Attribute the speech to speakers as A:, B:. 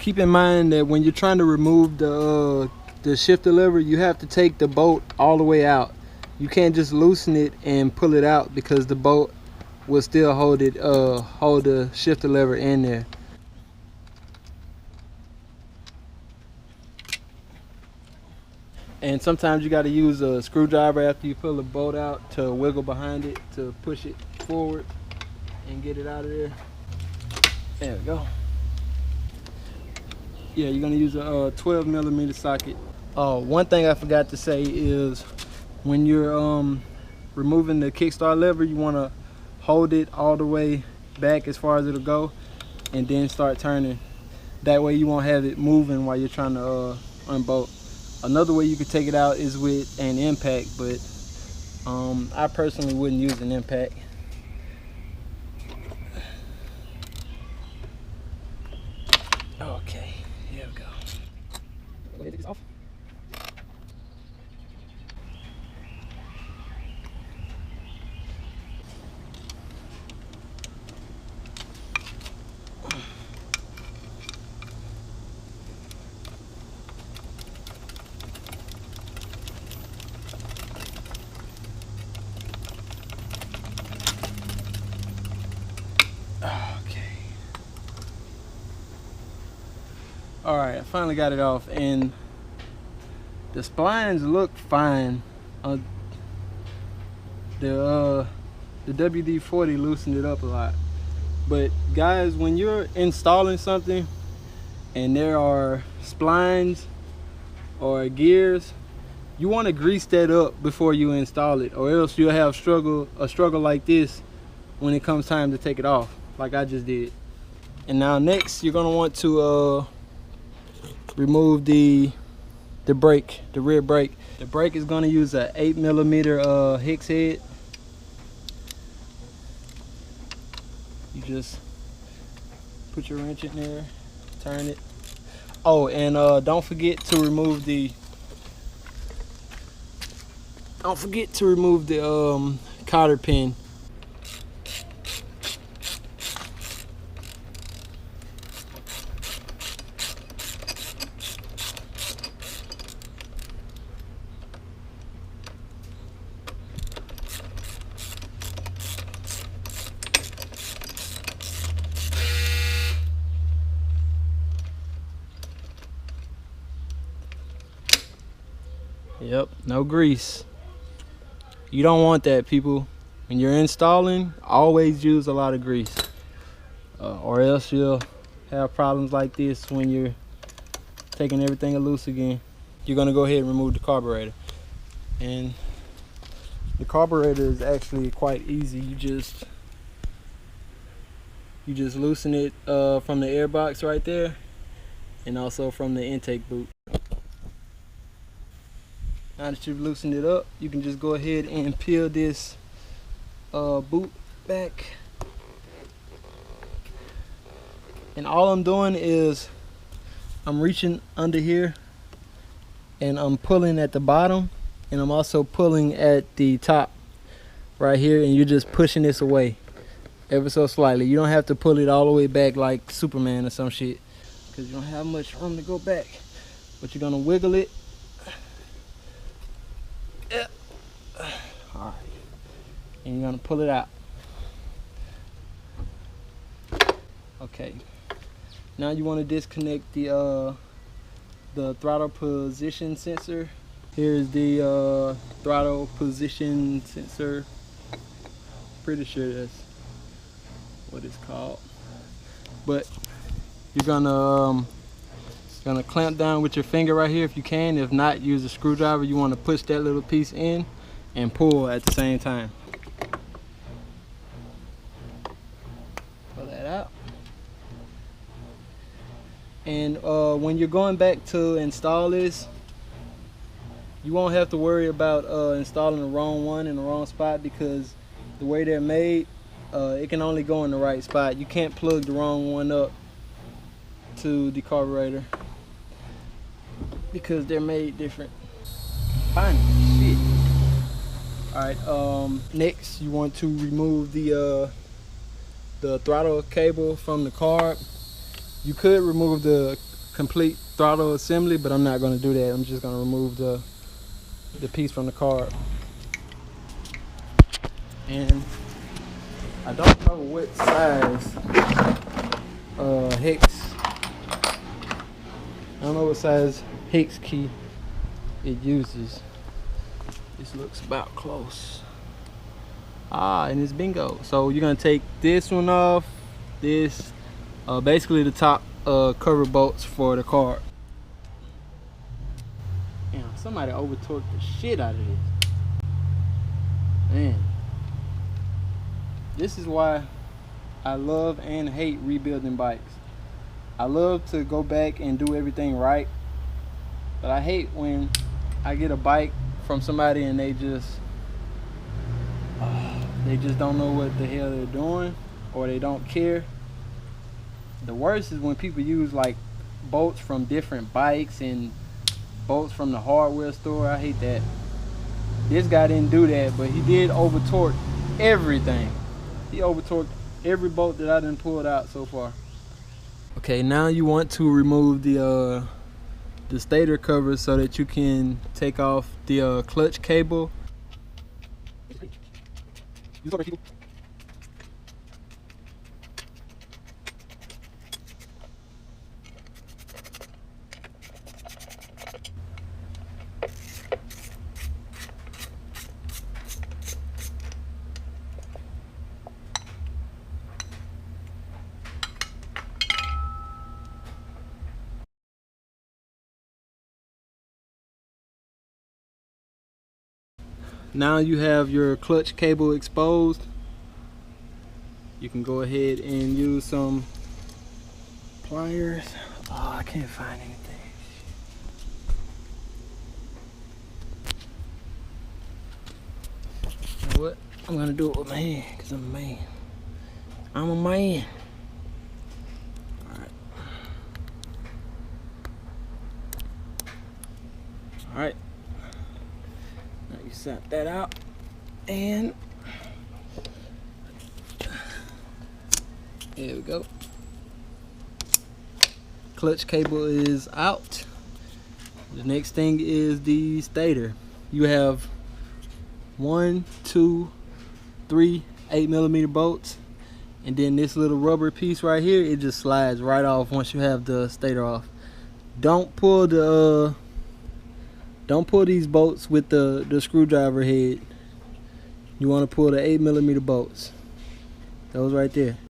A: keep in mind that when you're trying to remove the shifter lever, you have to take the bolt all the way out. You can't just loosen it and pull it out, because the bolt will still hold the shifter lever in there. And sometimes you got to use a screwdriver after you pull the bolt out to wiggle behind it to push it forward and get it out of there. There we go. Yeah, you're gonna use a 12mm socket. One thing I forgot to say is when you're removing the kickstart lever, you want to hold it all the way back as far as it'll go, and then start turning. That way you won't have it moving while you're trying to unbolt. Another way you could take it out is with an impact, but I personally wouldn't use an impact. Okay, here we go. Go ahead and take this off. Alright, I finally got it off, and the splines look fine. The WD-40 loosened it up a lot. But guys, when you're installing something and there are splines or gears, you want to grease that up before you install it, or else you'll have a struggle like this when it comes time to take it off, like I just did. And now next, you're gonna want to remove the brake, the rear brake. The brake is going to use a 8mm hex head. You just put your wrench in there, turn it. Oh, and don't forget to remove the cotter pin. Yep, no grease. You don't want that, people. When you're installing, always use a lot of grease, or else you'll have problems like this when you're taking everything loose again. You're gonna go ahead and remove the carburetor, and the carburetor is actually quite easy. You just loosen it from the air box right there, and also from the intake boot. Now that you've loosened it up, you can just go ahead and peel this boot back. And all I'm doing is I'm reaching under here and I'm pulling at the bottom, and I'm also pulling at the top right here, and you're just pushing this away ever so slightly. You don't have to pull it all the way back like Superman or some shit, because you don't have much room to go back. But you're gonna wiggle it. Alright, and you're gonna pull it out. Okay, now you want to disconnect the throttle position sensor. Here's the throttle position sensor. Pretty sure that's what it's called. But you're gonna clamp down with your finger right here if you can. If not, use a screwdriver. You want to push that little piece in and pull at the same time. Pull that out. And when you're going back to install this, you won't have to worry about installing the wrong one in the wrong spot, because the way they're made, it can only go in the right spot. You can't plug the wrong one up to the carburetor because they're made different. Fine. Shit. Alright, next you want to remove the throttle cable from the carb. You could remove the complete throttle assembly, but I'm not going to do that. I'm just going to remove the piece from the carb. And I don't know what size hex. I don't know what size hex key it uses. This looks about close. And it's bingo. So you're gonna take this one off. This, basically the top cover bolts for the car. Damn, somebody over torqued the shit out of this. Man, this is why I love and hate rebuilding bikes. I love to go back and do everything right, but I hate when I get a bike from somebody and they just don't know what the hell they're doing, or they don't care. The worst is when people use like bolts from different bikes and bolts from the hardware store. I hate that. This guy didn't do that, but he did over torque everything. He over torqued every bolt that I done pulled out so far. Okay, now you want to remove the stator cover so that you can take off the clutch cable. Now you have your clutch cable exposed. You can go ahead and use some pliers. Oh, I can't find anything. You know what? I'm gonna do it with my hand because I'm a man. I'm a man. Alright. Alright. Now you set that out, and there we go. Clutch cable is out. The next thing is the stator. You have 1, 2, 3 8mm bolts, and then this little rubber piece right here, it just slides right off once you have the stator off. Don't pull these bolts with the screwdriver head. You want to pull the 8mm bolts. Those right there.